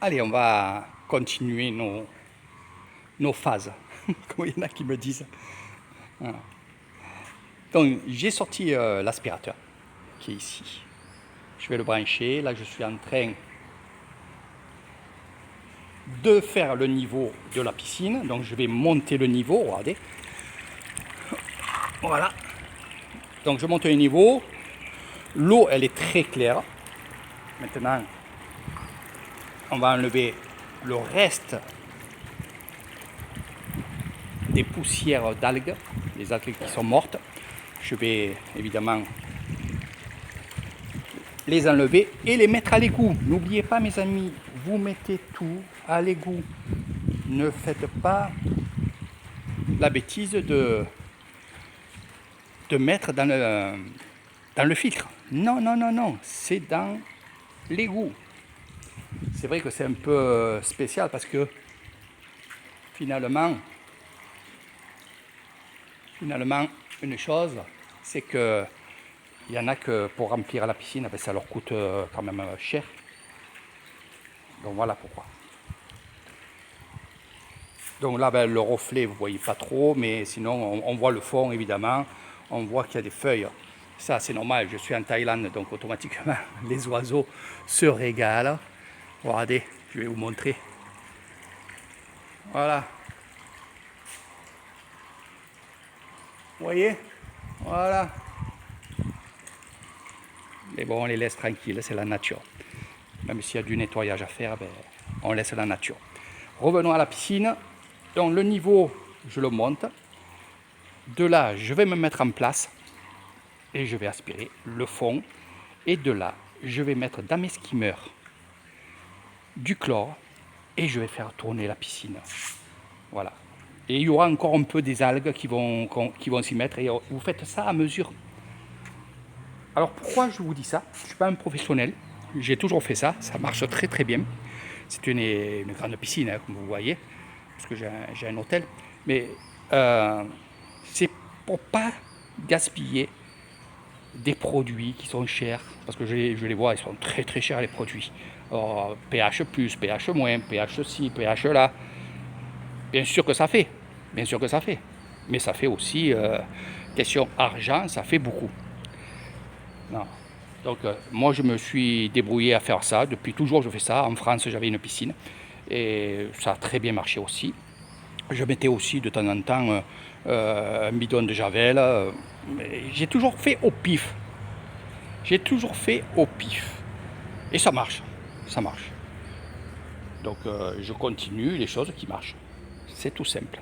Allez, on va continuer nos phases, comme il y en a qui me disent. Voilà. Donc, j'ai sorti l'aspirateur qui est ici. Je vais le brancher. Là, je suis en train de faire le niveau de la piscine. Donc, je vais monter le niveau. Regardez. Voilà. Donc, je monte le niveau. L'eau, elle est très claire. Maintenant, on va enlever le reste des poussières d'algues, les algues qui sont mortes. Je vais évidemment les enlever et les mettre à l'égout. N'oubliez pas, mes amis, vous mettez tout à l'égout. Ne faites pas la bêtise de mettre dans le filtre. Non, non, non, non, c'est dans l'égout. C'est vrai que c'est un peu spécial parce que finalement, une chose, c'est que il y en a que pour remplir la piscine, ça leur coûte quand même cher. Donc voilà pourquoi. Donc là, le reflet, vous ne voyez pas trop, mais sinon, on voit le fond, évidemment. On voit qu'il y a des feuilles. Ça, c'est normal, je suis en Thaïlande, donc automatiquement, les oiseaux se régalent. Regardez, je vais vous montrer. Voilà. Vous voyez? Voilà. Mais bon, on les laisse tranquilles, c'est la nature. Même s'il y a du nettoyage à faire, on laisse la nature. Revenons à la piscine. Donc le niveau, je le monte. De là, je vais me mettre en place et je vais aspirer le fond. Et de là, je vais mettre dans mes skimmers du chlore et je vais faire tourner la piscine. Voilà. Et il y aura encore un peu des algues qui vont s'y mettre et vous faites ça à mesure. Alors pourquoi je vous dis ça? Je ne suis pas un professionnel, j'ai toujours fait ça, ça marche très très bien. C'est une grande piscine, hein, comme vous voyez, parce que j'ai un hôtel. Mais c'est pour pas gaspiller des produits qui sont chers, parce que je les vois, ils sont très très chers les produits. Alors, pH+, pH-, pH ci, pH là. Bien sûr que ça fait, bien sûr que ça fait. Mais ça fait aussi, question argent, ça fait beaucoup. Non. Donc moi je me suis débrouillé à faire ça, depuis toujours je fais ça. En France j'avais une piscine et ça a très bien marché aussi. Je mettais aussi de temps en temps un bidon de javel. J'ai toujours fait au pif. J'ai toujours fait au pif. Et ça marche, ça marche. Donc je continue les choses qui marchent. C'est tout simple.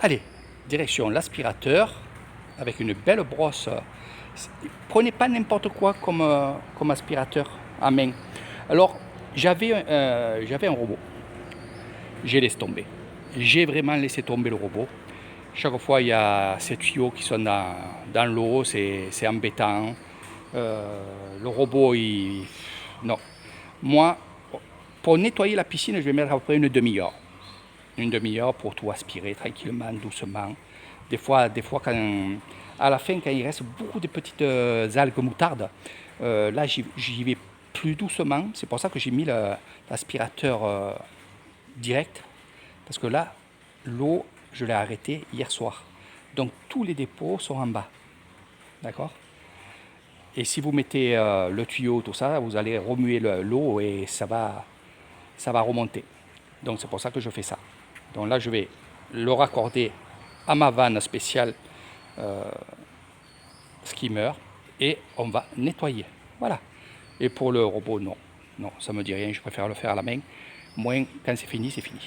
Allez, direction l'aspirateur avec une belle brosse. Prenez pas n'importe quoi comme aspirateur à main. Alors, j'avais un robot. J'ai laissé tomber. J'ai vraiment laissé tomber le robot. Chaque fois, il y a ces tuyaux qui sont dans l'eau, c'est embêtant. Le robot, non. Moi, pour nettoyer la piscine, je vais mettre à peu près une demi-heure. Une demi-heure pour tout aspirer tranquillement, doucement. Des fois à la fin, quand il reste beaucoup de petites algues moutardes, là, j'y vais plus doucement. C'est pour ça que j'ai mis l'aspirateur direct. Parce que là, l'eau, je l'ai arrêtée hier soir. Donc, tous les dépôts sont en bas. D'accord? Et si vous mettez le tuyau, tout ça, vous allez remuer l'eau et ça va remonter. Donc, c'est pour ça que je fais ça. Donc là, je vais le raccorder à ma vanne spéciale skimmer et on va nettoyer. Voilà. Et pour le robot, non. Non, ça me dit rien, je préfère le faire à la main. Moins quand c'est fini, c'est fini.